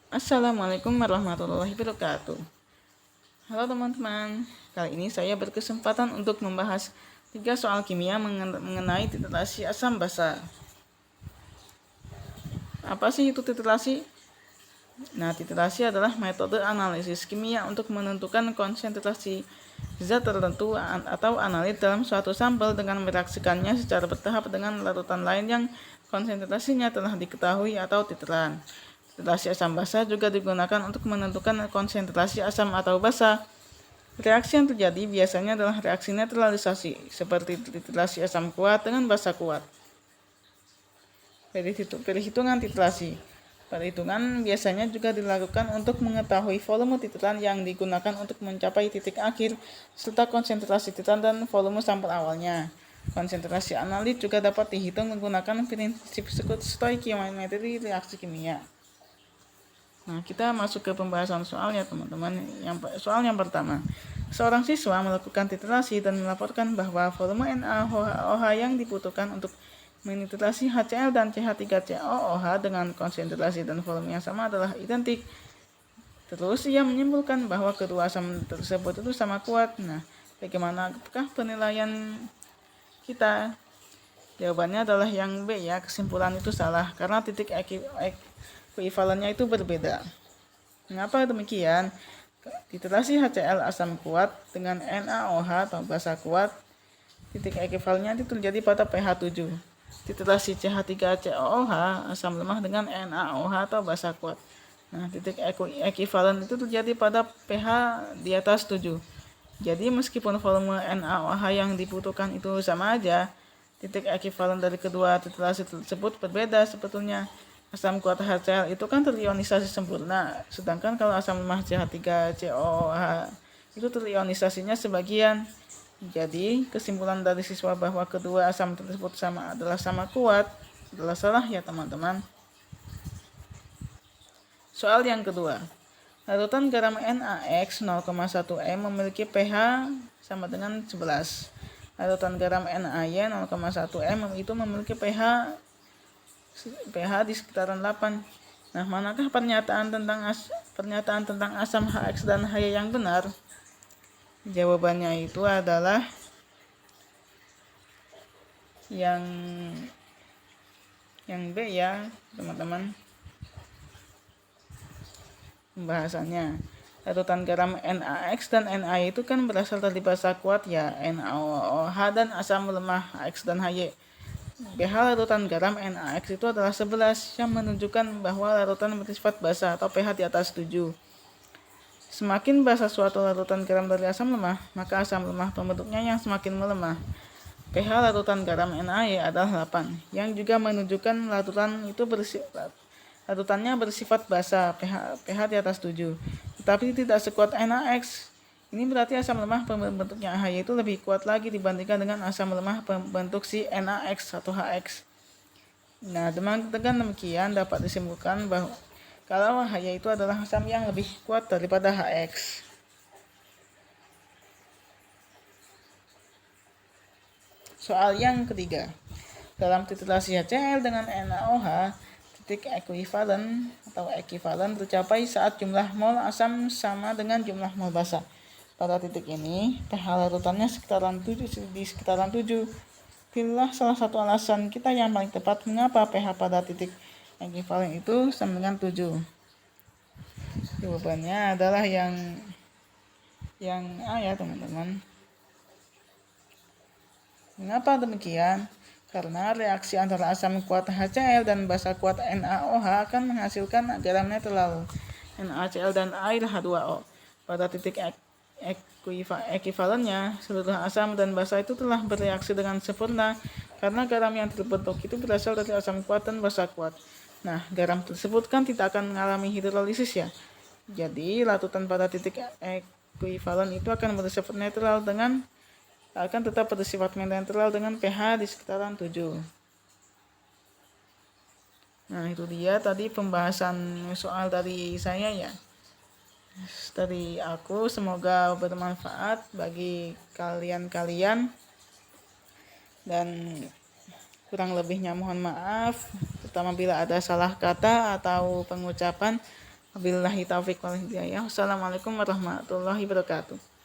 Assalamualaikum warahmatullahi wabarakatuh. Halo teman-teman, kali ini saya berkesempatan untuk membahas 3 soal kimia mengenai titrasi asam basa. Apa sih itu titrasi? Nah, titrasi adalah metode analisis kimia untuk menentukan konsentrasi zat tertentu atau analit dalam suatu sampel dengan mereaksikannya secara bertahap dengan larutan lain yang konsentrasinya telah diketahui atau titran. Titrasi asam basa juga digunakan untuk menentukan konsentrasi asam atau basa. Reaksi yang terjadi biasanya adalah reaksi netralisasi, seperti titrasi asam kuat dengan basa kuat. Perhitungan titrasi. Perhitungan biasanya juga dilakukan untuk mengetahui volume titran yang digunakan untuk mencapai titik akhir, serta konsentrasi titran dan volume sampel awalnya. Konsentrasi analit juga dapat dihitung menggunakan prinsip stoikiometri reaksi kimia. Nah, kita masuk ke pembahasan soalnya, teman-teman. Soal yang pertama, seorang siswa melakukan titrasi dan melaporkan bahwa volume NaOH yang dibutuhkan untuk menitrasi HCl dan CH3COOH dengan konsentrasi dan volume yang sama adalah identik. Terus ia menyimpulkan bahwa kedua asam tersebut itu sama kuat. Nah, bagaimanakah penilaian kita? Jawabannya adalah yang B ya, kesimpulan itu salah karena titik ekuivalennya itu berbeda. Mengapa demikian? Titrasi HCl asam kuat dengan NaOH atau basa kuat, titik ekuivalennya itu terjadi pada pH 7. Titrasi CH3COOH asam lemah dengan NaOH atau basa kuat. Nah, titik ekuivalen itu terjadi pada pH di atas 7. Jadi meskipun volume NaOH yang dibutuhkan itu sama aja, titik ekuivalen dari kedua titrasi tersebut berbeda sebetulnya. Asam kuat HCl itu kan terionisasi sempurna, sedangkan kalau asam lemah CH3COOH itu terionisasinya sebagian. Jadi kesimpulan dari siswa bahwa kedua asam tersebut sama kuat adalah salah ya teman-teman. Soal yang kedua, larutan garam NaX 0,1 m memiliki pH sama dengan 11. Larutan garam NaY 0,1 m itu memiliki pH di sekitaran 8. Nah, manakah pernyataan tentang asam HX dan HY yang benar? Jawabannya itu adalah yang B ya, teman-teman. Pembahasannya, larutan garam NaX dan NaY itu kan berasal dari basa kuat ya, NaOH dan asam lemah HX dan HY. pH larutan garam NaX itu adalah 11 yang menunjukkan bahwa larutan bersifat basa atau pH di atas 7. Semakin basa suatu larutan garam dari asam lemah, maka asam lemah pembentuknya yang semakin melemah. pH larutan garam NaY adalah 8, yang juga menunjukkan larutannya bersifat basa, pH di atas 7. Tetapi tidak sekuat NaX. Ini berarti asam lemah pembentuknya HY itu lebih kuat lagi dibandingkan dengan asam lemah pembentuk si NaX atau HX. Nah, dengan demikian dapat disimpulkan bahwa kalau HY itu adalah asam yang lebih kuat daripada HX. Soal yang ketiga, dalam titrasi HCl dengan NaOH, titik ekuivalen tercapai saat jumlah mol asam sama dengan jumlah mol basa. Pada titik ini, pH larutannya di sekitaran 7. Pilihlah salah satu alasan kita yang paling tepat mengapa pH pada titik ekuivalen itu sama dengan 7. Jawabannya adalah yang A ya, teman-teman. Mengapa demikian? Karena reaksi antara asam kuat HCl dan basa kuat NaOH akan menghasilkan garam netral NaCl dan air H2O. Pada titik ekuivalennya, seluruh asam dan basa itu telah bereaksi dengan sempurna karena garam yang terbentuk itu berasal dari asam kuat dan basa kuat. Nah, garam tersebut kan tidak akan mengalami hidrolisis ya. Jadi, larutan pada titik ekuivalen itu akan tetap bersifat netral dengan pH di sekitaran 7. Nah, itu dia tadi pembahasan soal dari saya ya. Dari aku, semoga bermanfaat bagi kalian dan kurang lebihnya mohon maaf, terutama bila ada salah kata atau pengucapan. Wabillahi taufiq wal hidayah. Wassalamualaikum warahmatullahi wabarakatuh.